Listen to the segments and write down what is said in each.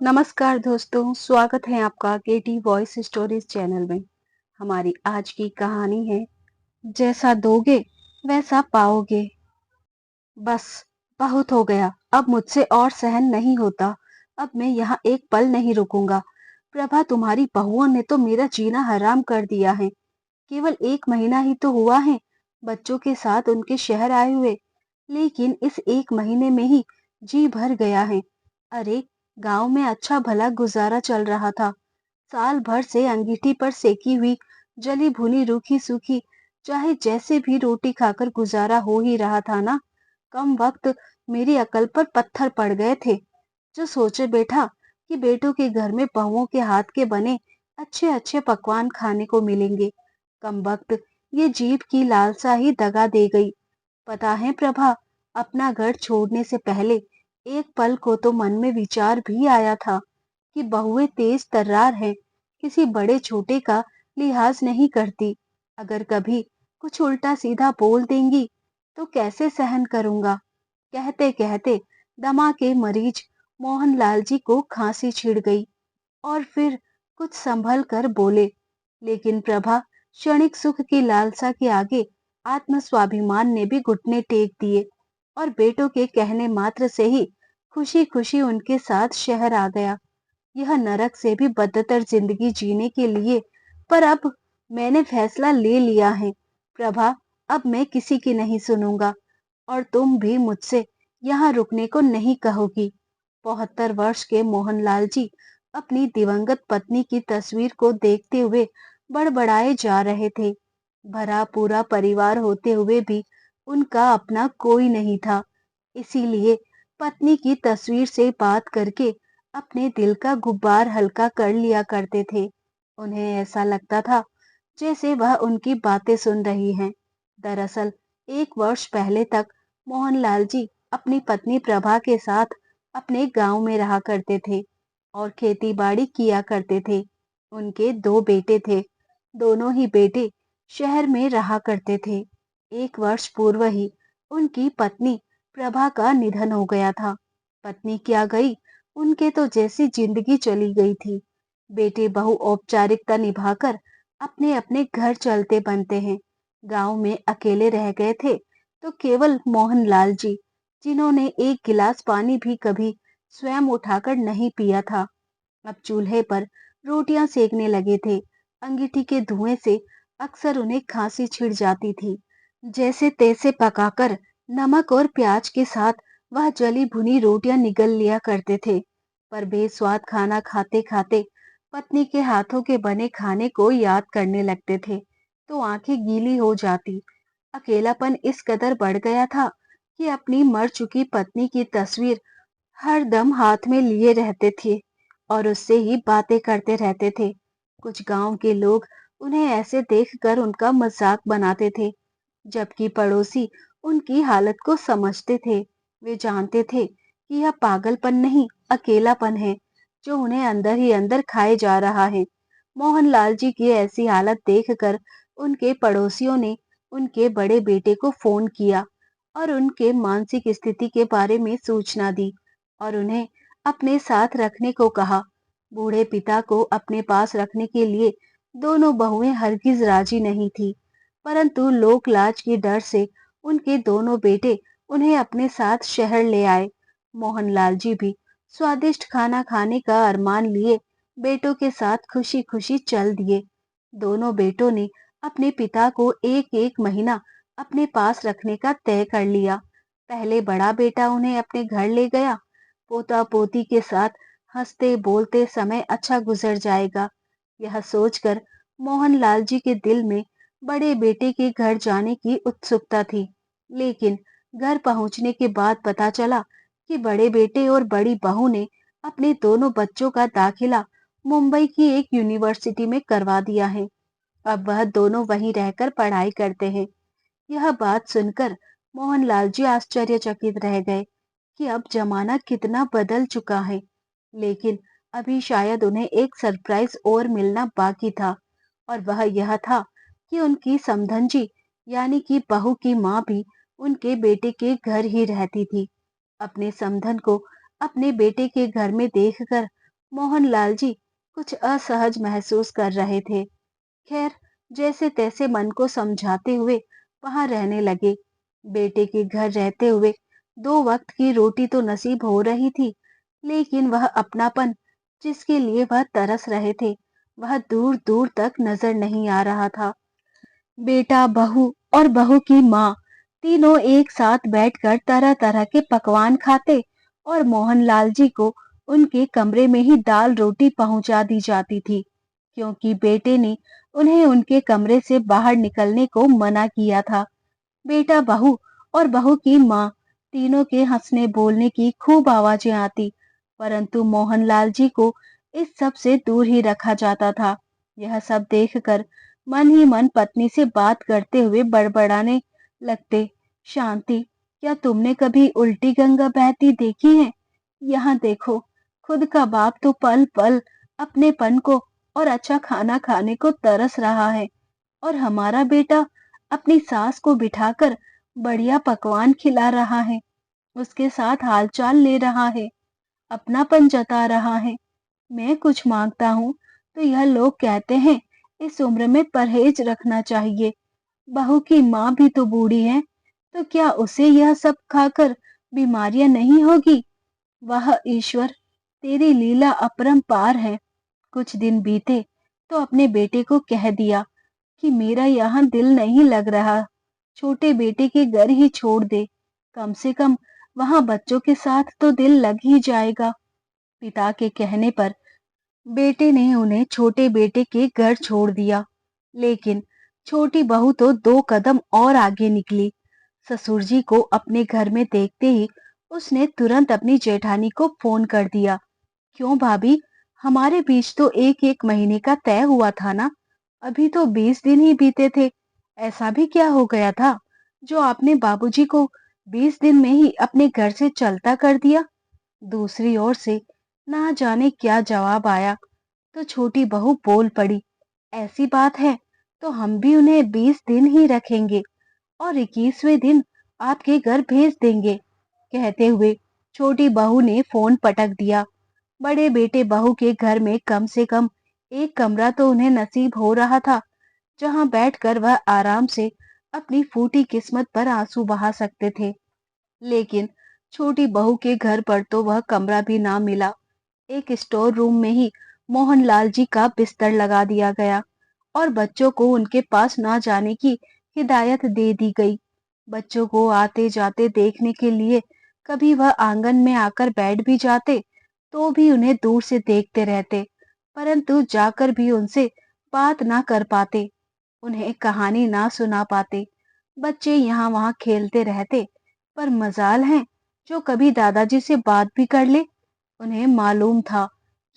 नमस्कार दोस्तों, स्वागत है आपका केटी वॉइस स्टोरीज चैनल में। हमारी आज की कहानी है जैसा दोगे वैसा पाओगे। बस बहुत हो गया, अब मुझसे और सहन नहीं होता। अब मैं यहाँ एक पल नहीं रुकूंगा। प्रभा, तुम्हारी बहुओं ने तो मेरा जीना हराम कर दिया है। केवल 1 महीना ही तो हुआ है बच्चों के साथ उनके शहर आए हुए, लेकिन इस 1 महीने में ही जी भर गया है। अरे, गांव में अच्छा भला गुजारा चल रहा था। साल भर से अंगीठी पर सेकी हुई जली भुनी रूखी सूखी चाहे जैसे भी रोटी खाकर गुजारा हो ही रहा था ना। कम वक्त मेरी अकल पर पत्थर पड़ गए थे। जो सोचे बैठा कि बेटों के घर में बहुओं के हाथ के बने अच्छे अच्छे पकवान खाने को मिलेंगे। कम वक्त ये जीभ की लालसा ही दगा दे गई। पता है प्रभा, अपना घर छोड़ने से पहले एक पल को तो मन में विचार भी आया था कि बहुएं तेज तर्रार हैं, किसी बड़े छोटे का लिहाज नहीं करती। अगर कभी कुछ उल्टा सीधा बोल देंगी तो कैसे सहन करूंगा। कहते कहते दमा के मरीज मोहनलाल जी को खांसी छिड़ गई और फिर कुछ संभल कर बोले, लेकिन प्रभा, क्षणिक सुख की लालसा के आगे आत्म स्वाभिमान ने भी घुटने टेक दिए और बेटों के कहने मात्र से ही खुशी खुशी उनके साथ शहर आ गया, यह नरक से भी बदतर जिंदगी जीने के लिए। पर अब मैंने फैसला ले लिया है प्रभा, अब मैं किसी की नहीं सुनूंगा और तुम भी मुझसे यहाँ रुकने को नहीं कहोगी। 72 वर्ष के मोहनलाल जी अपनी दिवंगत पत्नी की तस्वीर को देखते हुए बड़बड़ाए जा रहे थे। भरा पूरा परिवार होते हुए भी उनका अपना कोई नहीं था। इसीलिए पत्नी की तस्वीर से बात करके अपने दिल का गुब्बार हल्का कर लिया करते थे। उन्हें ऐसा लगता था जैसे वह उनकी बातें सुन रही हैं। दरअसल 1 वर्ष पहले तक मोहनलाल जी अपनी पत्नी प्रभा के साथ अपने गांव में रहा करते थे और खेती बाड़ी किया करते थे। उनके 2 बेटे थे। दोनों ही बेटे शहर में रहा करते थे। 1 वर्ष पूर्व ही उनकी पत्नी प्रभा का निधन हो गया था। पत्नी क्या गई, उनके तो जैसी जिंदगी चली गई थी। बेटे बहु औपचारिकता निभाकर अपने अपने घर चलते बनते हैं। गांव में अकेले रह गए थे तो केवल मोहनलाल जी, जिन्होंने एक गिलास पानी भी कभी स्वयं उठाकर नहीं पिया था। अब चूल्हे पर रोटियां सेकने लगे थे। अंगीठी के धुएं से अक्सर उन्हें खांसी छिड़ जाती थी। जैसे तैसे पकाकर नमक और प्याज के साथ वह जली भुनी रोटियां निगल लिया करते थे। पर बेस्वाद खाना खाते खाते पत्नी के हाथों के बने खाने को याद करने लगते थे तो आंखें गीली हो जाती। अकेलापन इस कदर बढ़ गया था कि अपनी मर चुकी पत्नी की तस्वीर हर दम हाथ में लिए रहते थे और उससे ही बातें करते रहते थे। कुछ गांव के लोग उन्हें ऐसे देखकर उनका मजाक बनाते थे, जबकि पड़ोसी उनकी हालत को समझते थे। वे जानते थे कि यह पागलपन नहीं, अकेलापन है जो उन्हें अंदर ही अंदर खाए जा रहा है। मोहनलाल जी की ऐसी हालत देखकर उनके पड़ोसियों ने उनके बड़े बेटे को फोन किया और उनके मानसिक स्थिति के बारे में सूचना दी और उन्हें अपने साथ रखने को कहा। बूढ़े पिता को अपने पास रखने के लिए दोनों बहुएं हरगिज राजी नहीं थी, परंतु लोक लाज के डर से उनके दोनों बेटे उन्हें अपने साथ शहर ले आए। मोहनलाल जी भी स्वादिष्ट खाना खाने का अरमान लिए बेटों के साथ खुशी खुशी चल दिए। दोनों बेटों ने अपने पिता को एक एक महीना अपने पास रखने का तय कर लिया। पहले बड़ा बेटा उन्हें अपने घर ले गया। पोता पोती के साथ हंसते बोलते समय अच्छा गुजर जाएगा, यह सोचकर मोहनलाल जी के दिल में बड़े बेटे के घर जाने की उत्सुकता थी। लेकिन घर पहुंचने के बाद पता चला कि बड़े बेटे और बड़ी बहू ने अपने दोनों बच्चों का दाखिला मुंबई की एक यूनिवर्सिटी में करवा दिया है। अब वह दोनों वहीं रहकर पढ़ाई करते हैं। यह बात सुनकर मोहनलाल जी आश्चर्यचकित रह गए कि अब जमाना कितना बदल चुका है। लेकिन अभी शायद उन्हें एक सरप्राइज और मिलना बाकी था और वह यह था कि उनकी समधन यानी कि बहू की माँ भी उनके बेटे के घर ही रहती थी। अपने समधन को अपने बेटे के घर में देखकर मोहनलाल जी कुछ असहज महसूस कर रहे थे। खैर, जैसे तैसे मन को समझाते हुए वहां रहने लगे। बेटे के घर रहते हुए 2 वक्त की रोटी तो नसीब हो रही थी, लेकिन वह अपनापन जिसके लिए वह तरस रहे थे, वह दूर दूर तक नजर नहीं आ रहा था। बेटा, बहू और बहू की माँ तीनों एक साथ बैठकर तरह तरह के पकवान खाते और मोहनलाल जी को उनके कमरे में ही दाल रोटी पहुंचा दी जाती थी, क्योंकि बेटे ने उन्हें उनके कमरे से बाहर निकलने को मना किया था। बेटा, बहू और बहू की माँ तीनों के हंसने बोलने की खूब आवाजें आती, परंतु मोहनलाल जी को इस सब से दूर ही रखा जाता था। यह सब देखकर मन ही मन पत्नी से बात करते हुए बड़बड़ाने लगते। शांति, क्या तुमने कभी उल्टी गंगा बहती देखी है? यहाँ देखो, खुद का बाप तो पल पल अपनेपन को और अच्छा खाना खाने को तरस रहा है, और हमारा बेटा अपनी सास को बिठाकर बढ़िया पकवान खिला रहा है, उसके साथ हालचाल ले रहा है, अपनापन जता रहा है। मैं कुछ मांगता हूँ तो यह लोग कहते हैं इस उम्र में परहेज रखना चाहिए। बहू की माँ भी तो बूढ़ी है, तो क्या उसे यह सब खाकर बीमारियां नहीं होगी? वाह ईश्वर, तेरी लीला अपरंपार है। कुछ दिन बीते तो अपने बेटे को कह दिया कि मेरा यहाँ दिल नहीं लग रहा, छोटे बेटे के घर ही छोड़ दे, कम से कम वहां बच्चों के साथ तो दिल लग ही जाएगा। पिता के कहने पर बेटे ने उन्हें छोटे बेटे के घर छोड़ दिया, लेकिन छोटी बहू तो 2 कदम और आगे निकली। ससुर जी को अपने घर में देखते ही उसने तुरंत अपनी जेठानी को फोन कर दिया। क्यों भाभी, हमारे बीच तो एक एक महीने का तय हुआ था ना, अभी तो 20 दिन ही बीते थे। ऐसा भी क्या हो गया था जो आपने बाबूजी को 20 दिन में ही अपने घर से चलता कर दिया? दूसरी ओर से ना जाने क्या जवाब आया, तो छोटी बहू बोल पड़ी, ऐसी बात है तो हम भी उन्हें 20 दिन ही रखेंगे और 21वें दिन आपके घर भेज देंगे। कहते हुए छोटी बहू ने फोन पटक दिया। बड़े बेटे बहू के घर में कम से कम एक कमरा तो उन्हें नसीब हो रहा था, जहां बैठकर वह आराम से अपनी फूटी किस्मत पर आंसू बहा सकते थे। लेकिन छोटी बहू के घर पर तो वह कमरा भी ना मिला। एक स्टोर रूम में ही मोहनलाल जी का बिस्तर लगा दिया गया और बच्चों को उनके पास ना जाने की हिदायत दे दी गई। बच्चों को आते जाते देखने के लिए कभी वह आंगन में आकर बैठ भी जाते, तो भी उन्हें दूर से देखते रहते, परंतु जाकर भी उनसे बात ना कर पाते, उन्हें कहानी ना सुना पाते। बच्चे यहाँ वहाँ खेलते रहते, पर मजाल है जो कभी दादाजी से बात भी कर ले। उन्हें मालूम था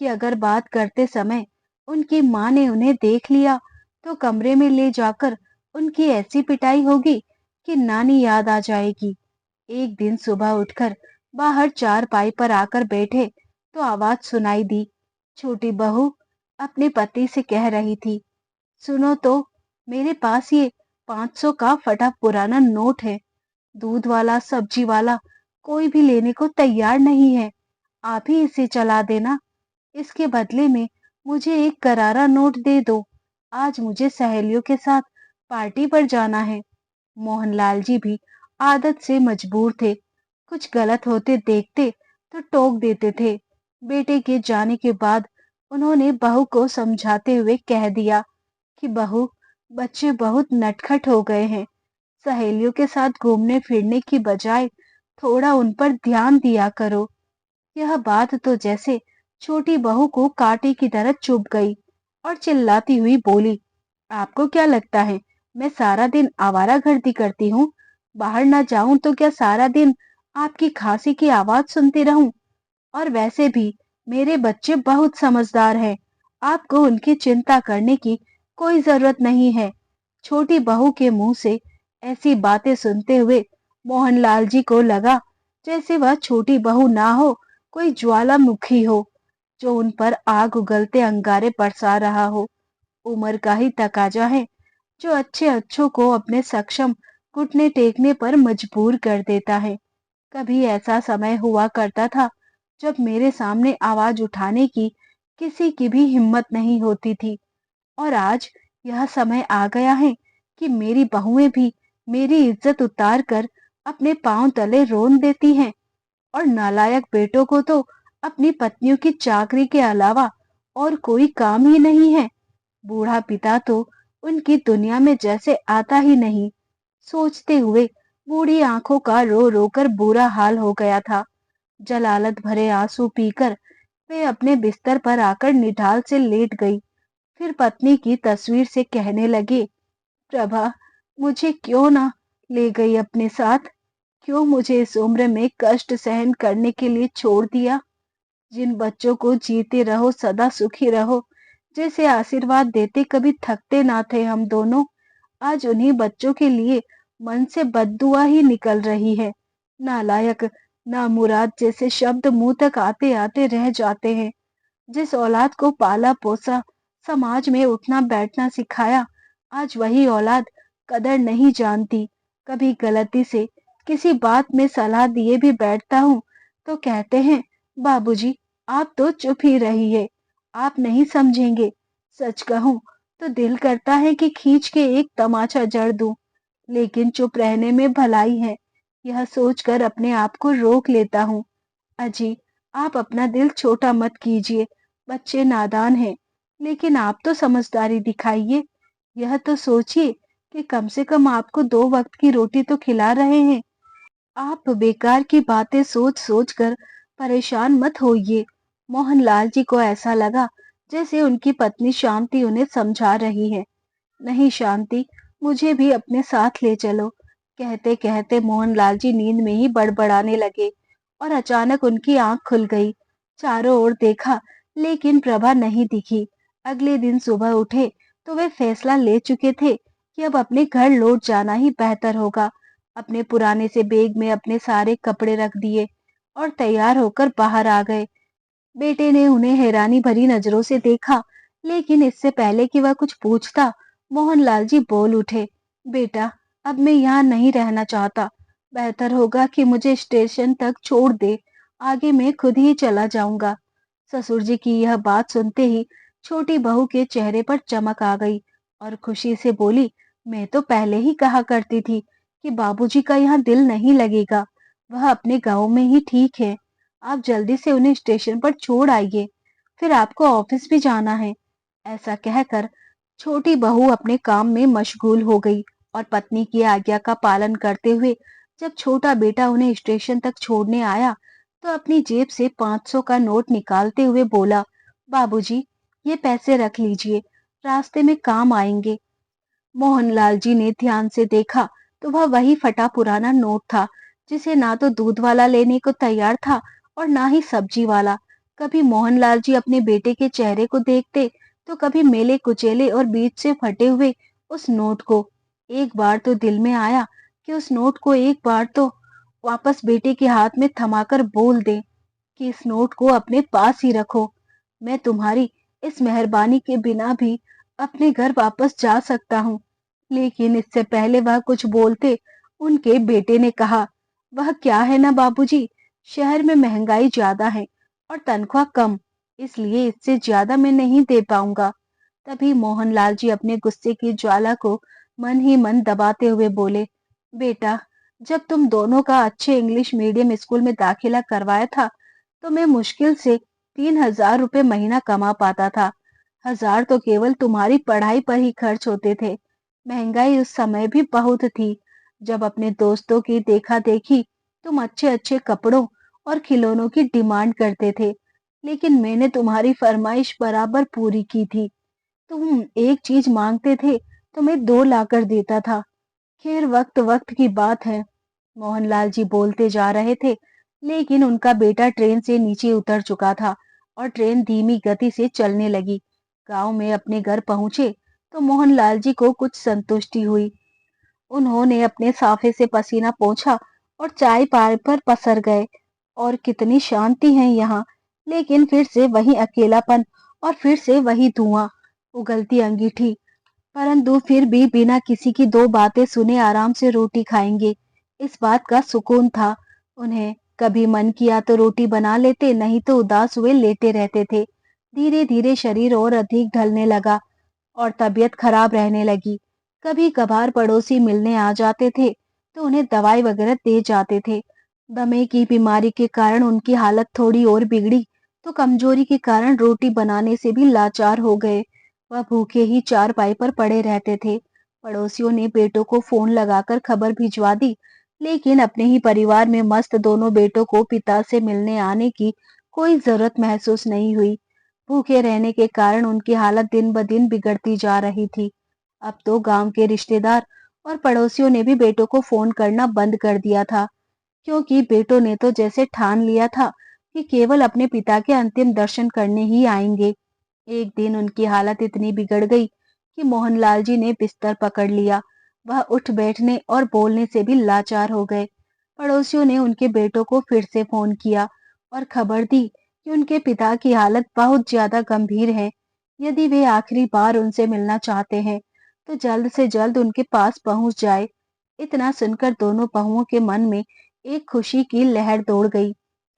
कि अगर बात करते समय उनकी माँ ने उन्हें देख लिया तो कमरे में ले जाकर उनकी ऐसी पिटाई होगी कि नानी याद आ जाएगी। एक दिन सुबह उठकर बाहर चारपाई पर आकर बैठे तो आवाज सुनाई दी। छोटी बहू अपने पति से कह रही थी, सुनो तो, मेरे पास ये 500 का फटा पुराना नोट है। दूध वाला, सब्जी वाला कोई भी लेने को तैयार नहीं है। आप ही इसे चला देना। इसके बदले में मुझे एक करारा नोट दे दो। आज मुझे सहेलियों के साथ पार्टी पर जाना है। मोहनलाल जी भी आदत से मजबूर थे। कुछ गलत होते देखते तो टोक देते थे। बेटे के जाने के बाद उन्होंने बहू को समझाते हुए कह दिया कि बहू, बच्चे बहुत नटखट हो गए हैं। सहेलियों के साथ घूमने फिरने की बजाय थोड़ा उन पर ध्यान दिया करो। यह बात तो जैसे छोटी बहू को कांटे की तरह चुभ गई और चिल्लाती हुई बोली, आपको क्या लगता है मैं सारा दिन आवारागर्दी करती हूँ? बाहर ना जाऊं तो क्या सारा दिन आपकी खांसी की आवाज सुनती रहूं? और वैसे भी मेरे बच्चे बहुत समझदार हैं, आपको उनकी चिंता करने की कोई जरूरत नहीं है। छोटी बहू के मुंह से ऐसी बातें सुनते हुए मोहनलाल जी को लगा जैसे वह छोटी बहू ना हो, कोई ज्वालामुखी हो जो उन पर आग उगलते अंगारे बरसा रहा हो। उम्र का ही तकाजा है जो अच्छे अच्छों को अपने सक्षम घुटने टेकने पर मजबूर कर देता है। कभी ऐसा समय हुआ करता था जब मेरे सामने आवाज उठाने की किसी की भी हिम्मत नहीं होती थी। और आज यह समय आ गया है कि मेरी बहुएं भी मेरी इज्जत उतार कर अपने पांव तले रोन देती हैं। और नालायक बेटों को तो अपनी पत्नियों की चाकरी के अलावा और कोई काम ही नहीं है। बूढ़ा पिता तो उनकी दुनिया में जैसे आता ही नहीं। सोचते हुए बूढ़ी आंखों का रो रो कर बुरा हाल हो गया था। जलालत भरे आंसू पीकर वे अपने बिस्तर पर आकर निढाल से लेट गई। फिर पत्नी की तस्वीर से कहने लगे, प्रभा, मुझे क्यों ना ले गई अपने साथ? क्यों मुझे इस उम्र में कष्ट सहन करने के लिए छोड़ दिया? जिन बच्चों को जीते रहो सदा सुखी रहो जैसे आशीर्वाद देते कभी थकते ना थे हम दोनों, आज उन्हीं बच्चों के लिए मन से बद्दुआ ही निकल रही है। नालायक, नामुराद जैसे शब्द मुंह तक आते आते रह जाते हैं। जिस औलाद को पाला पोसा, समाज में उठना बैठना सिखाया, आज वही औलाद कदर नहीं जानती। कभी गलती से किसी बात में सलाह दिए भी बैठता हूँ तो कहते हैं, बाबूजी, आप तो चुप ही रहिए, आप नहीं समझेंगे। सच कहूँ तो दिल करता है कि खींच के एक तमाचा जड़ दूं, लेकिन चुप रहने में भलाई है, यह सोचकर अपने आप को रोक लेता हूँ। अजी, आप अपना दिल छोटा मत कीजिए, बच्चे नादान हैं, लेकिन आप तो समझदारी दिखाइए। यह तो सोचिए कि कम से कम आपको 2 वक्त की रोटी तो खिला रहे हैं। आप बेकार की बातें सोच सोच कर परेशान मत होइए। मोहनलाल जी को ऐसा लगा जैसे उनकी पत्नी शांति उन्हें समझा रही है। नहीं शांति, मुझे भी अपने साथ ले चलो। कहते कहते मोहनलाल जी नींद में ही बड़बड़ाने लगे और अचानक उनकी आंख खुल गई। चारों ओर देखा लेकिन प्रभा नहीं दिखी। अगले दिन सुबह उठे तो वे फैसला ले चुके थे कि अब अपने घर लौट जाना ही बेहतर होगा। अपने पुराने से बैग में अपने सारे कपड़े रख दिए और तैयार होकर बाहर आ गए। बेटे ने उन्हें हैरानी भरी नजरों से देखा, लेकिन इससे पहले कि वह कुछ पूछता, मोहनलाल जी बोल उठे, बेटा, अब मैं यहाँ नहीं रहना चाहता। बेहतर होगा कि मुझे स्टेशन तक छोड़ दे, आगे मैं खुद ही चला जाऊंगा। ससुर जी की यह बात सुनते ही छोटी बहू के चेहरे पर चमक आ गई और खुशी से बोली, मैं तो पहले ही कहा करती थी कि बाबूजी का यहाँ दिल नहीं लगेगा, वह अपने गांव में ही ठीक है। आप जल्दी से उन्हें स्टेशन पर छोड़ आइए, फिर आपको ऑफिस भी जाना है। ऐसा कहकर छोटी बहू अपने काम में मशगूल हो गई और पत्नी की आज्ञा का पालन करते हुए जब छोटा बेटा उन्हें स्टेशन तक छोड़ने आया तो अपनी जेब से 500 का नोट निकालते हुए बोला, बाबूजी, ये पैसे रख लीजिए, रास्ते में काम आएंगे। मोहनलाल जी ने ध्यान से देखा तो वह वही फटा पुराना नोट था जिसे ना तो दूध वाला लेने को तैयार था और ना ही सब्जी वाला। कभी मोहनलाल जी अपने बेटे के चेहरे को देखते तो कभी मेले कुचेले और बीच से फटे हुए उस नोट को। एक बार तो दिल में आया कि उस नोट को एक बार तो वापस बेटे के हाथ में थमाकर बोल दे कि इस नोट को अपने पास ही रखो, मैं तुम्हारी इस मेहरबानी के बिना भी अपने घर वापस जा सकता हूँ। लेकिन इससे पहले वह कुछ बोलते, उनके बेटे ने कहा, वह क्या है ना बाबूजी, शहर में महंगाई ज्यादा है और तनख्वाह कम, इसलिए इससे ज्यादा मैं नहीं दे पाऊंगा। तभी मोहनलाल जी अपने गुस्से की ज्वाला को मन ही मन दबाते हुए बोले, बेटा, जब तुम दोनों का अच्छे इंग्लिश मीडियम स्कूल में दाखिला करवाया था तो मैं मुश्किल से 3,000 रुपये महीना कमा पाता था। 1,000 तो केवल तुम्हारी पढ़ाई पर ही खर्च होते थे। महंगाई उस समय भी बहुत थी। जब अपने दोस्तों की देखा देखी तुम अच्छे अच्छे कपड़ों और खिलौनों की डिमांड करते थे, लेकिन मैंने तुम्हारी फरमाइश बराबर पूरी की थी। तुम एक चीज मांगते थे तो मैं 2 लाकर देता था। खैर, वक्त वक्त की बात है। मोहनलाल जी बोलते जा रहे थे, लेकिन उनका बेटा ट्रेन से नीचे उतर चुका था और ट्रेन धीमी गति से चलने लगी। गांव में अपने घर पहुंचे तो मोहनलाल जी को कुछ संतुष्टि हुई। उन्होंने अपने साफे से पसीना पोंछा और चाय पार पर पसर गए। और कितनी शांति है यहाँ, लेकिन फिर से वही अकेलापन और फिर से वही धुआं, उगलती अंगीठी। परंतु फिर भी बिना किसी की 2 बातें सुने आराम से रोटी खाएंगे, इस बात का सुकून था उन्हें। कभी मन किया तो रोटी बना लेते, नहीं तो उदास हुए लेटे रहते थे। धीरे धीरे शरीर और अधिक ढलने लगा और तबीयत खराब रहने लगी। कभी कभार पड़ोसी मिलने आ जाते थे तो उन्हें दवाई वगैरह दे जाते थे। दमे की बीमारी के कारण उनकी हालत थोड़ी और बिगड़ी तो कमजोरी के कारण रोटी बनाने से भी लाचार हो गए। वह भूखे ही चारपाई पर पड़े रहते थे। पड़ोसियों ने बेटों को फोन लगाकर खबर भिजवा दी, लेकिन अपने ही परिवार में मस्त दोनों बेटों को पिता से मिलने आने की कोई जरूरत महसूस नहीं हुई। भूखे रहने के कारण उनकी हालत दिन ब दिन बिगड़ती जा रही थी। अब तो गांव के रिश्तेदार और पड़ोसियों ने भी बेटों को फोन करना बंद कर दिया था, क्योंकि बेटों ने तो जैसे ठान लिया था कि केवल अपने पिता के अंतिम दर्शन करने ही आएंगे। एक दिन उनकी हालत इतनी बिगड़ गई कि मोहनलाल जी ने बिस्तर पकड़ लिया। वह उठ बैठने और बोलने से भी लाचार हो गए। पड़ोसियों ने उनके बेटों को फिर से फोन किया और खबर दी कि उनके पिता की हालत बहुत ज्यादा गंभीर है। यदि वे आखिरी बार उनसे मिलना चाहते हैं तो जल्द से जल्द उनके पास पहुंच जाए। इतना सुनकर दोनों बहुओं के मन में एक खुशी की लहर दौड़ गई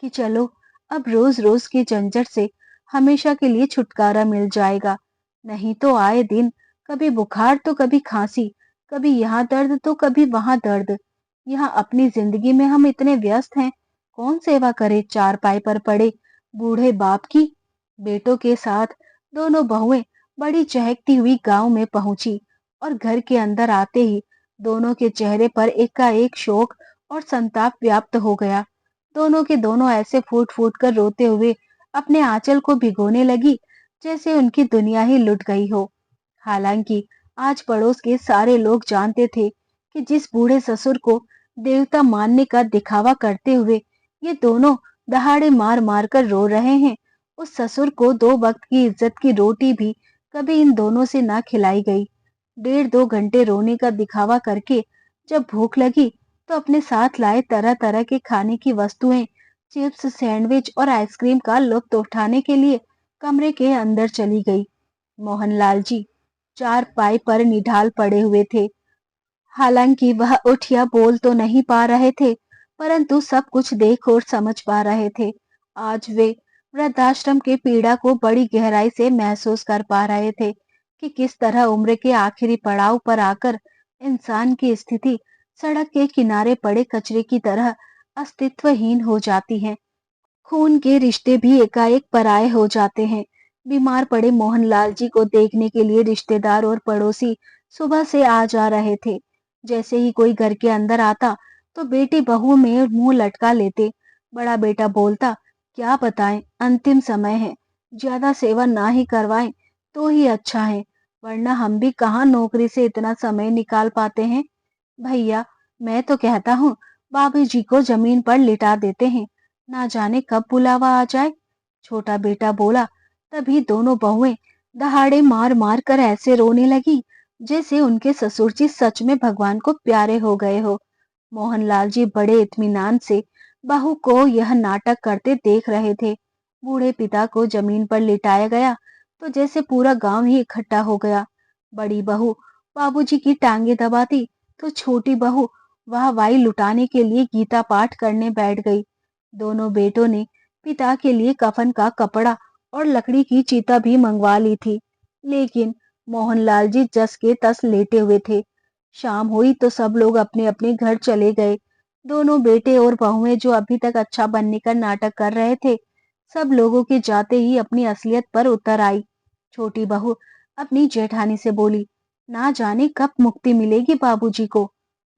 कि चलो, अब रोज रोज की झंझट से हमेशा के लिए छुटकारा मिल जाएगा। नहीं तो आए दिन कभी बुखार तो कभी खांसी, कभी यहाँ दर्द तो कभी वहां दर्द। यहाँ अपनी जिंदगी में हम इतने व्यस्त हैं, कौन सेवा करे चारपाई पर पड़े बूढ़े बाप की। बेटों के साथ दोनों बहुएं बड़ी चहकती हुई गांव में पहुंची और घर के अंदर आते ही दोनों के चेहरे पर एकाएक शोक और संताप व्याप्त हो गया। दोनों के दोनों ऐसे फूट फूट कर रोते हुए अपने आंचल को भिगोने लगी जैसे उनकी दुनिया ही लुट गई हो। हालांकि आज पड़ोस के सारे लोग जानते थे कि जिस बूढ़े ससुर को देवता मानने का दिखावा करते हुए ये दोनों दहाड़े मार मार कर रो रहे हैं, उस ससुर को 2 वक्त की इज्जत की रोटी भी कभी इन दोनों से ना खिलाई गई। 1.5-2 घंटे रोने का दिखावा करके जब भूख लगी तो अपने साथ लाए तरह तरह के खाने की वस्तुएं, चिप्स, सैंडविच और आइसक्रीम का लुत्फ उठाने के लिए कमरे के अंदर चली गई। मोहनलाल जी चारपाई पर निढाल पड़े हुए थे। हालांकि वह उठ या बोल तो नहीं पा रहे थे, परंतु सब कुछ देख और समझ पा रहे थे। आज वे वृद्धाश्रम के पीड़ा को बड़ी गहराई से महसूस कर पा रहे थे कि किस तरह उम्र के आखिरी पड़ाव पर आकर इंसान की स्थिति सड़क के किनारे पड़े कचरे की तरह अस्तित्वहीन हो जाती है। खून के रिश्ते भी एकाएक पराये हो जाते हैं। बीमार पड़े मोहनलाल जी को देखने के लिए रिश्तेदार और पड़ोसी सुबह से आ जा रहे थे। जैसे ही कोई घर के अंदर आता तो बेटी बहू में मुंह लटका लेते। बड़ा बेटा बोलता, क्या बताएं, अंतिम समय है, ज्यादा सेवा ना ही करवाएं तो ही अच्छा है, वरना हम भी कहाँ नौकरी से इतना समय निकाल पाते हैं। भैया, मैं तो कहता हूँ बाबू जी को जमीन पर लिटा देते हैं, ना जाने कब बुलावा आ जाए। छोटा बेटा बोला। तभी दोनों बहुएं दहाड़े मार मार कर ऐसे रोने लगी जैसे उनके ससुर जी सच में भगवान को प्यारे हो गए हो। मोहनलाल जी बड़े इत्मीनान से बहू को यह नाटक करते देख रहे थे। बूढ़े पिता को जमीन पर लिटाया गया तो जैसे पूरा गांव ही इकट्ठा हो गया। बड़ी बहू बाबूजी की टांगे दबाती तो छोटी बहू वाहवाही लुटाने के लिए गीता पाठ करने बैठ गई। दोनों बेटों ने पिता के लिए कफन का कपड़ा और लकड़ी की चीता भी मंगवा ली थी, लेकिन मोहनलाल जी जस के तस लेटे हुए थे। शाम हुई तो सब लोग अपने अपने घर चले गए। दोनों बेटे और बहुएं जो अभी तक अच्छा बनने का नाटक कर रहे थे, सब लोगों के जाते ही अपनी असलियत पर उतर आई। छोटी बहू अपनी जेठानी से बोली, ना जाने कब मुक्ति मिलेगी बाबूजी को।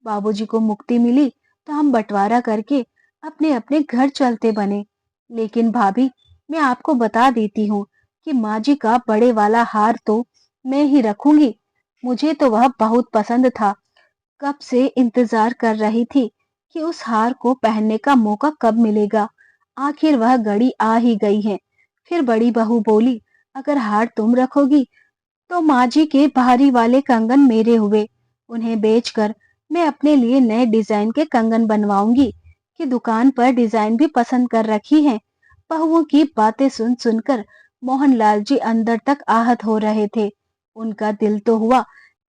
बाबूजी को मुक्ति मिली तो हम बंटवारा करके अपने अपने घर चलते बने। लेकिन भाभी, मैं आपको बता देती हूँ कि माँ जी का बड़े वाला हार तो मैं ही रखूंगी। मुझे तो वह बहुत पसंद था। कब से इंतजार कर रही थी कि उस हार को पहनने का मौका कब मिलेगा। आखिर वह घड़ी आ ही गई है। फिर बड़ी बहू बोली, अगर हार तुम रखोगी तो माँ जी के भारी वाले कंगन मेरे हुए, उन्हें बेचकर मैं अपने लिए नए डिजाइन के कंगन बनवाऊंगी। कि दुकान पर डिजाइन भी पसंद कर रखी है। बहुओं की बातें सुन सुनकर मोहनलाल जी अंदर तक आहत हो रहे थे। उनका दिल तो हुआ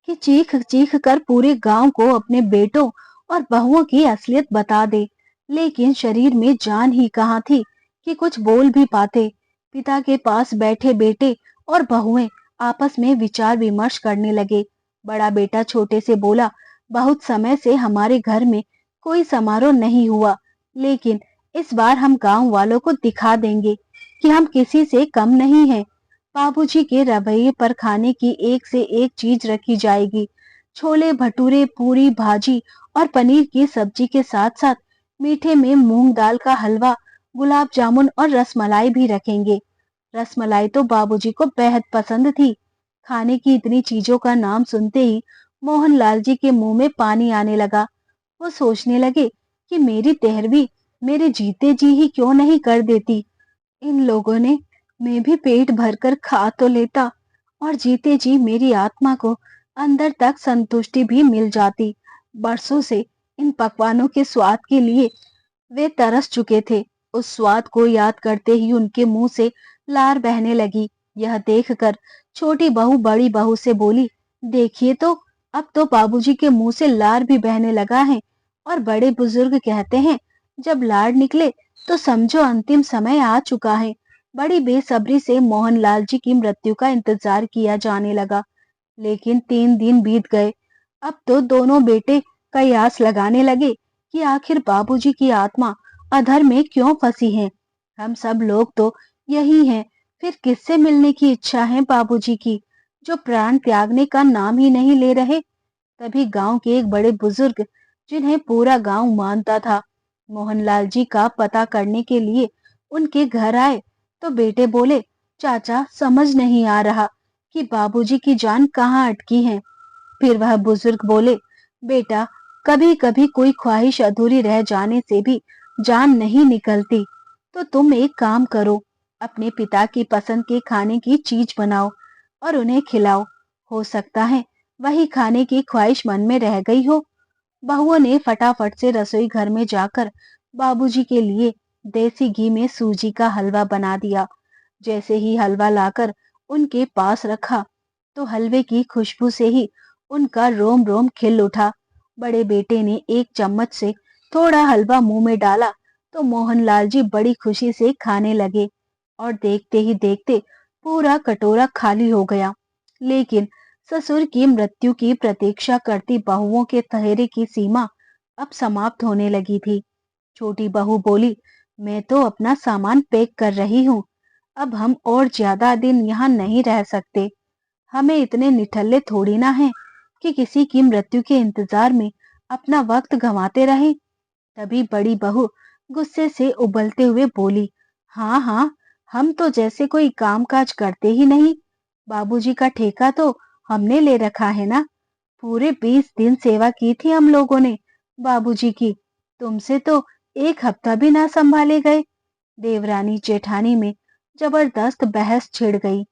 कि चीख चीख कर पूरे गांव को अपने बेटों और बहुओं की असलियत बता दे, लेकिन शरीर में जान ही कहाँ थी कि कुछ बोल भी पाते। पिता के पास बैठे बेटे और बहुएं आपस में विचार विमर्श करने लगे। बड़ा बेटा छोटे से बोला, बहुत समय से हमारे घर में कोई समारोह नहीं हुआ, लेकिन इस बार हम गांव वालों को दिखा देंगे कि हम किसी से कम नहीं हैं। बाबूजी के रवैये पर खाने की एक से एक चीज रखी जाएगी। छोले भटूरे, पूरी भाजी और पनीर की सब्जी के साथ साथ मीठे में मूंग दाल का हलवा, गुलाब जामुन और रसमलाई भी रखेंगे। रसमलाई तो बाबूजी को बेहद पसंद थी। खाने की इतनी चीजों का नाम सुनते ही मोहनलाल जी के मुंह में पानी आने लगा। वो सोचने लगे कि मेरी तेहरवी मेरे जीते जी ही क्यों नहीं कर देती। इन लोगों ने मैं भी पेट भरकर खा तो लेता और जीते जी मेरी आत्मा को अंदर तक संतुष्टि भी मिल जाती। बरसों से इन पकवानों के स्वाद के लिए वे तरस चुके थे। उस स्वाद को याद करते ही उनके मुंह से लार बहने लगी। यह देखकर छोटी बहू बड़ी बहू से बोली, देखिए तो अब तो बाबूजी के मुंह से लार भी बहने लगा है। और बड़े बुजुर्ग कहते हैं, जब लार निकले तो समझो अंतिम समय आ चुका है। बड़ी बेसब्री से मोहनलाल जी की मृत्यु का इंतजार किया जाने लगा। लेकिन 3 दिन बीत गए। अब तो दोनों बेटे कयास लगाने लगे कि आखिर बाबूजी की आत्मा अधर में क्यों फंसी है। हम सब लोग तो यही हैं, फिर किससे मिलने की इच्छा है बाबूजी की, जो प्राण त्यागने का नाम ही नहीं ले रहे। तभी गांव के एक बड़े बुजुर्ग, जिन्हें पूरा गांव मानता था, मोहनलाल जी का पता करने के लिए उनके घर आए। तो बेटे बोले, चाचा समझ नहीं आ रहा कि बाबूजी की जान कहाँ अटकी है। फिर वह बुजुर्ग बोले, बेटा कभी कभी कोई ख्वाहिश अधूरी रह जाने से भी जान नहीं निकलती। तो तुम एक काम करो, अपने पिता की पसंद के खाने की चीज बनाओ और उन्हें खिलाओ। हो सकता है वही खाने की ख्वाहिश मन में रह गई हो। बहुओं ने फटाफट से रसोई घर में जाकर बाबूजी के लिए देसी घी में सूजी का हलवा बना दिया। जैसे ही हलवा लाकर उनके पास रखा तो हलवे की खुशबू से ही उनका रोम रोम खिल उठा। बड़े बेटे ने एक चम्मच से थोड़ा हलवा मुंह में डाला तो मोहनलाल जी बड़ी खुशी से खाने लगे और देखते ही देखते पूरा कटोरा खाली हो गया। लेकिन ससुर की मृत्यु की प्रतीक्षा करती बहुओं के तहेरे की सीमा अब समाप्त होने लगी थी। छोटी बहू बोली, मैं तो अपना सामान पैक कर रही हूँ। अब हम और ज्यादा दिन यहाँ नहीं रह सकते। हमें इतने निठल्ले थोड़ी ना हैं कि किसी की मृत्यु के इंतजार में अपना वक्त गंवाते रहें। तभी बड़ी बहू गुस्से से उबलते हुए बोली, हाँ हाँ, हम तो जैसे कोई कामकाज करते ही नहीं। बाबूजी का ठेका तो हमने ले रखा है ना। पूरे 20 दिन सेवा की थी हम लोगों ने बाबूजी की। तुमसे तो एक हफ्ता भी ना संभाले गए। देवरानी जेठानी में जबरदस्त बहस छिड़ गई।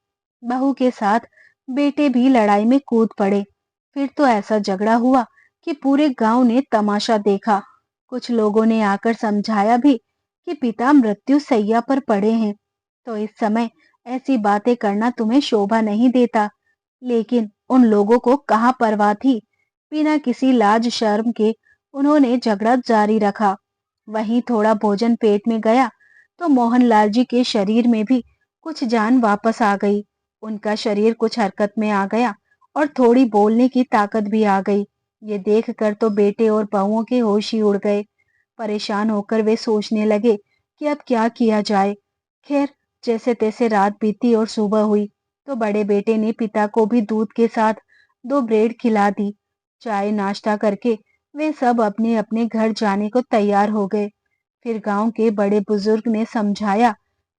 बहू के साथ बेटे भी लड़ाई में कूद पड़े। फिर तो ऐसा झगड़ा हुआ कि पूरे गांव ने तमाशा देखा। कुछ लोगों ने आकर समझाया भी कि पिता मृत्यु शैया पर पड़े हैं, तो इस समय ऐसी बातें करना तुम्हें शोभा नहीं देता। लेकिन उन लोगों को कहाँ परवाह थी। बिना किसी लाज शर्म के उन्होंने झगड़ा जारी रखा। वहीं थोड़ा भोजन पेट में गया तो मोहनलाल जी के शरीर में भी कुछ जान वापस आ गई। उनका शरीर कुछ हरकत में आ गया और थोड़ी बोलने की ताकत भी आ गई। ये देखकर तो बेटे और बहुओं के होश ही उड़ गए। परेशान होकर वे सोचने लगे कि अब क्या किया जाए। खैर, जैसे तैसे रात बीती और सुबह हुई तो बड़े बेटे ने पिता को भी दूध के साथ 2 ब्रेड खिला दी। चाय नाश्ता करके वे सब अपने अपने घर जाने को तैयार हो गए। फिर गांव के बड़े बुजुर्ग ने समझाया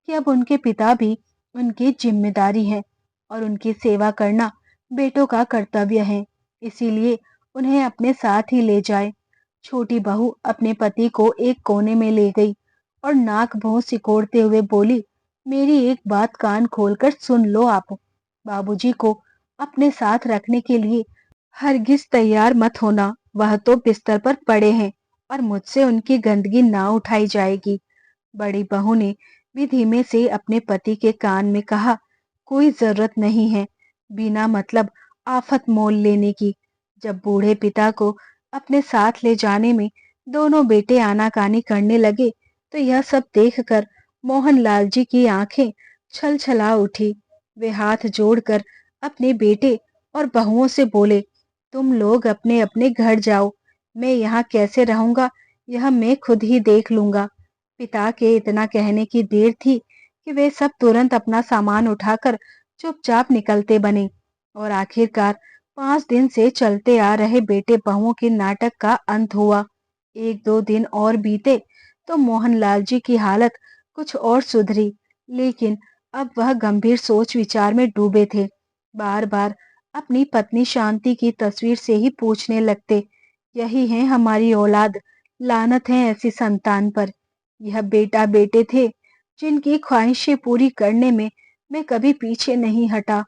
कि अब उनके पिता भी उनकी जिम्मेदारी है और उनकी सेवा करना बेटों का कर्तव्य है, इसीलिए उन्हें अपने साथ ही ले जाए। छोटी बहू अपने पति को एक कोने में ले गई और नाक भौं सिकोड़ते हुए बोली, मेरी एक बात कान खोलकर सुन लो आप। बाबूजी को अपने साथ रखने के लिए हरगिज तैयार मत होना। वह तो बिस्तर पर पड़े हैं और मुझसे उनकी गंदगी ना उठाई जाएगी। बड़ी बहू ने भी धीमे से अपने पति के कान में कहा, कोई जरूरत नहीं है बिना मतलब आफत मोल लेने की। जब बूढ़े पिता को अपने साथ ले जाने में दोनों बेटे आनाकानी करने लगे तो यह सब देखकर मोहनलाल जी की आंखें छलछला उठी। वे हाथ जोड़कर अपने बेटे और बहुओं से बोले, तुम लोग अपने अपने घर जाओ, मैं यहाँ कैसे रहूंगा यह मैं खुद ही देख लूंगा। पिता के इतना कहने की देर थी कि वे सब तुरंत अपना सामान उठाकर चुपचाप निकलते बने। और आखिरकार 5 दिन से चलते आ रहे बेटे बहुओं के नाटक का अंत हुआ। 1-2 दिन और बीते तो मोहनलाल जी की हालत कुछ और सुधरी, लेकिन अब वह गंभीर सोच विचार में डूबे थे। बार बार अपनी पत्नी शांति की तस्वीर से ही पूछने लगते, यही है हमारी औलाद, लानत है ऐसी संतान पर। यह बेटा बेटे थे जिनकी ख्वाहिशें पूरी करने में मैं कभी पीछे नहीं हटा।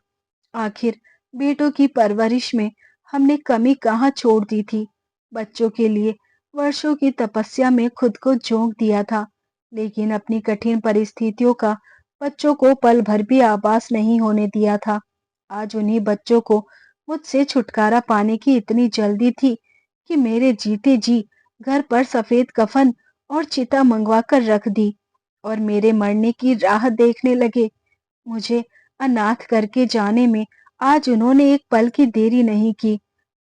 आखिर बेटों की परवरिश में हमने कमी कहाँ छोड़ दी थी। बच्चों के लिए वर्षों की तपस्या में खुद को झोंक दिया था, लेकिन अपनी कठिन परिस्थितियों का बच्चों को पल भर भी आभास नहीं होने दिया था। आज उन्हीं बच्चों को मुझसे छुटकारा पाने की इतनी जल्दी थी कि मेरे जीते जी घर पर सफेद कफन और चिता मंगवा कर रख दी और मेरे मरने की राह देखने लगे। मुझे अनाथ करके जाने में आज उन्होंने एक पल की देरी नहीं की।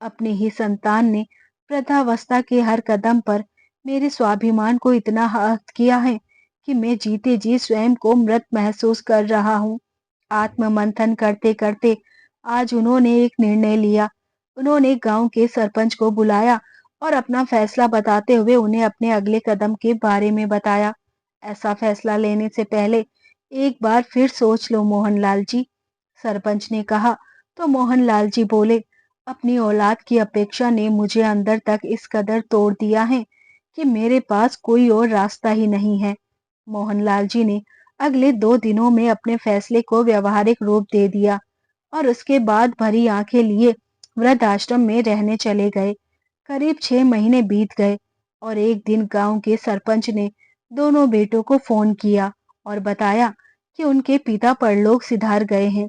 अपनी ही संतान ने वृद्धावस्था के हर कदम पर मेरे स्वाभिमान को इतना आहत किया है कि मैं जीते जी स्वयं को मृत महसूस कर रहा हूँ। आत्म मंथन करते करते आज उन्होंने एक निर्णय लिया। उन्होंने गांव के सरपंच को बुलाया और अपना फैसला बताते हुए उन्हें अपने अगले कदम के बारे में बताया। ऐसा फैसला लेने से पहले एक बार फिर सोच लो मोहनलाल जी, सरपंच ने कहा। तो मोहनलाल जी बोले, अपनी औलाद की अपेक्षा ने मुझे अंदर तक इस कदर तोड़ दिया है कि मेरे पास कोई और रास्ता ही नहीं है। मोहनलाल जी ने अगले 2 दिनों में अपने फैसले को व्यवहारिक रूप दे दिया और उसके बाद भरी आंखें लिए वृद्ध आश्रम में रहने चले गए। करीब 6 महीने बीत गए और एक दिन गांव के सरपंच ने दोनों बेटों को फोन किया और बताया कि उनके पिता परलोक सिधार गए हैं।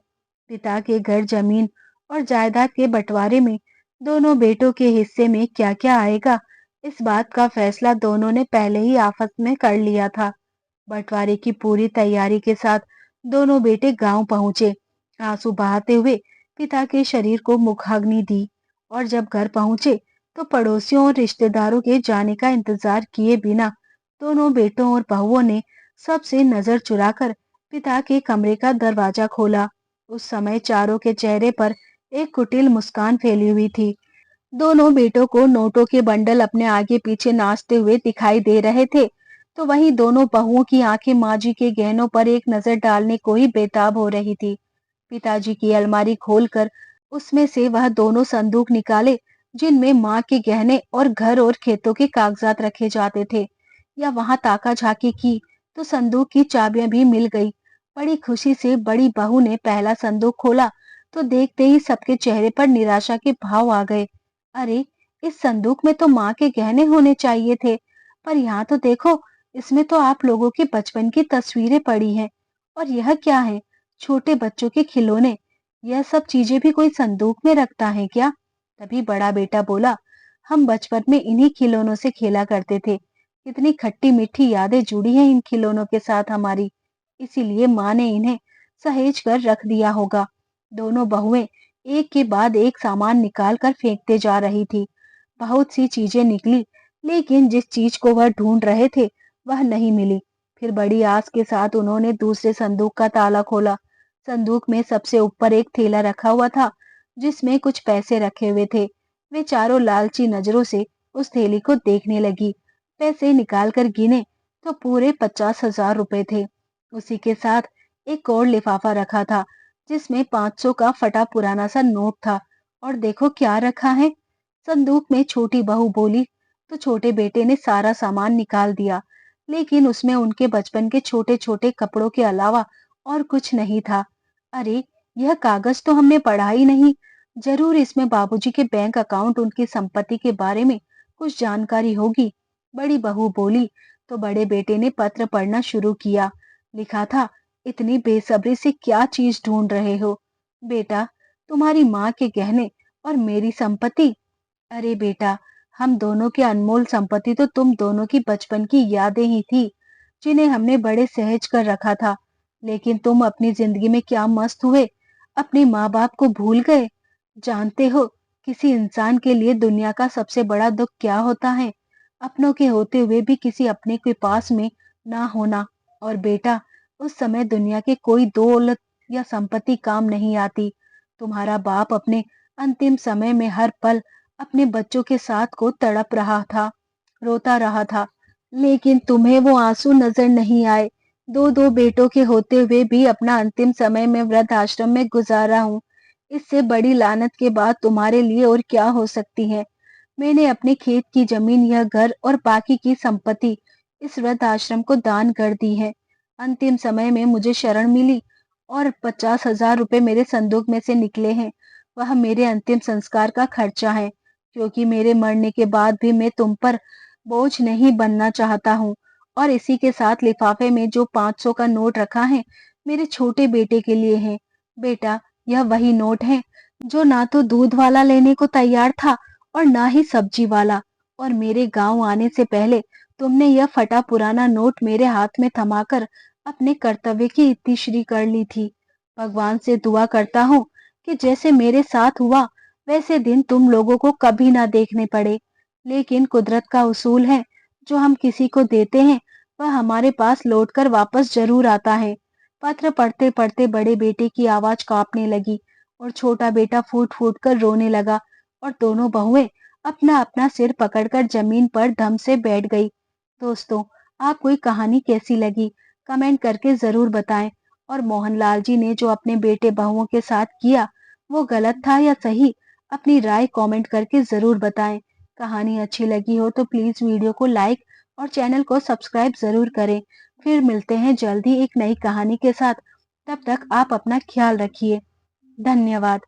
पिता के घर जमीन और जायदाद के बंटवारे में दोनों बेटों के हिस्से में क्या-क्या आएगा, इस बात का फैसला दोनों ने पहले ही आपस में कर लिया था। बंटवारे की पूरी तैयारी के साथ दोनों बेटे गांव पहुंचे। आंसू बहाते हुए पिता के शरीर को मुखाग्नि दी और जब घर पहुंचे तो पड़ोसियों और रिश्तेदारों के जाने का इंतजार किए बिना दोनों बेटों और बहुओं ने सबसे नजर चुराकर पिता के कमरे का दरवाजा खोला। उस समय चारों के चेहरे पर एक कुटिल मुस्कान फैली हुई थी। दोनों बेटों को नोटों के बंडल अपने आगे पीछे नाचते हुए दिखाई दे रहे थे, तो वहीं दोनों बहुओं की आंखें माँ जी के गहनों पर एक नजर डालने को ही बेताब हो रही थी। पिताजी की अलमारी खोलकर उसमें से वह दोनों संदूक निकाले जिनमें माँ के गहने और घर और खेतों के कागजात रखे जाते थे। या वहां ताका झाकी की तो संदूक की चाबियां भी मिल गई। बड़ी खुशी से बड़ी बहू ने पहला संदूक खोला तो देखते ही सबके चेहरे पर निराशा के भाव आ गए। अरे, इस संदूक में तो माँ के गहने होने चाहिए थे, पर यहाँ तो देखो, इसमें तो आप लोगों के बचपन की तस्वीरें पड़ी हैं। और यह क्या है? छोटे बच्चों के खिलौने। यह सब चीजें भी कोई संदूक में रखता है क्या? तभी बड़ा बेटा बोला, हम बचपन में इन्हीं खिलौनों से खेला करते थे। कितनी खट्टी मीठी यादें जुड़ी हैं इन खिलौनों के साथ हमारी। इसीलिए माँ ने इन्हें सहेज कर रख दिया होगा। दोनों बहुएं एक के बाद एक सामान निकाल कर फेंकते जा रही थी। बहुत सी चीजें निकली, लेकिन जिस चीज को वह ढूंढ रहे थे वह नहीं मिली। फिर बड़ी आस के साथ उन्होंने दूसरे संदूक का ताला खोला। संदूक में सबसे ऊपर एक थैला रखा हुआ था जिसमें कुछ पैसे रखे हुए थे। वे चारों लालची नजरों से उस थैली को देखने लगी। पैसे निकालकर गिने तो पूरे 50,000 रुपए थे। उसी के साथ एक और लिफाफा रखा था जिसमें 500 का फटा पुराना सा नोट था। और देखो क्या रखा है। संदूक में छोटी बहू बोली तो छोटे बेटे ने सारा सामान निकाल दिया, लेकिन उसमें उनके बचपन के छोटे छोटे कपड़ों के अलावा और कुछ नहीं था। अरे, यह कागज तो हमने पढ़ा ही नहीं। जरूर इसमें बाबूजी के बैंक अकाउंट, उनकी संपत्ति के बारे में कुछ जानकारी होगी। बड़ी बहू बोली तो बड़े बेटे ने पत्र पढ़ना शुरू किया। लिखा था, इतनी बेसब्री से क्या चीज ढूंढ रहे हो बेटा? तुम्हारी माँ के गहने और मेरी संपत्ति। अरे बेटा, हम दोनों की अनमोल संपत्ति तो तुम दोनों की बचपन की यादें ही थी जिन्हें हमने बड़े सहज कर रखा था। लेकिन तुम अपनी जिंदगी में क्या मस्त हुए, अपने माँ बाप को भूल गए। जानते हो किसी इंसान के लिए दुनिया का सबसे बड़ा दुख क्या होता है? अपनों के होते हुए भी किसी अपने के पास में ना होना। और बेटा, उस समय दुनिया के कोई दौलत या संपत्ति काम नहीं आती। तुम्हारा बाप अपने अंतिम समय में हर पल अपने बच्चों के साथ को तड़प रहा था, रोता रहा था, लेकिन तुम्हें वो आंसू नजर नहीं आए। दो दो बेटों के होते हुए भी अपना अंतिम समय में वृद्ध आश्रम में गुजारा हूँ। इससे बड़ी लानत के बाद तुम्हारे लिए और क्या हो सकती है। मैंने अपने खेत की जमीन, यह घर और बाकी की संपत्ति इस वृद्ध आश्रम को दान कर दी है। अंतिम समय में मुझे शरण मिली और 50,000 रुपए मेरे संदूक में से निकले हैं। वह मेरे अंतिम संस्कार का खर्चा है, क्योंकि मेरे मरने के बाद भी मैं तुम पर बोझ नहीं बनना चाहता हूँ। और इसी के साथ लिफाफे में जो 500 का नोट रखा है, मेरे छोटे बेटे के लिए है। बेटा, यह वही नोट है जो ना तो दूध वाला लेने को तैयार था और ना ही सब्जी वाला। और मेरे गांव आने से पहले तुमने यह फटा पुराना नोट मेरे हाथ में थमाकर अपने कर्तव्य की इतिश्री कर ली थी। भगवान से दुआ करता हूँ कि जैसे मेरे साथ हुआ वैसे दिन तुम लोगों को कभी ना देखने पड़े। लेकिन कुदरत का उसूल है, जो हम किसी को देते हैं वह हमारे पास लौटकर वापस जरूर आता है। पत्र पढ़ते पढ़ते बड़े बेटे की आवाज कांपने लगी और छोटा बेटा फूट फूट कर रोने लगा। और दोनों बहुएं अपना अपना सिर पकड़कर जमीन पर धम से बैठ गई। दोस्तों, आपको ये कहानी कैसी लगी, कमेंट करके जरूर बताएं। और मोहनलाल जी ने जो अपने बेटे बहुओं के साथ किया, वो गलत था या सही, अपनी राय कमेंट करके जरूर बताएं। कहानी अच्छी लगी हो तो प्लीज वीडियो को लाइक और चैनल को सब्सक्राइब जरूर करें। फिर मिलते हैं जल्द ही एक नई कहानी के साथ। तब तक आप अपना ख्याल रखिए। धन्यवाद।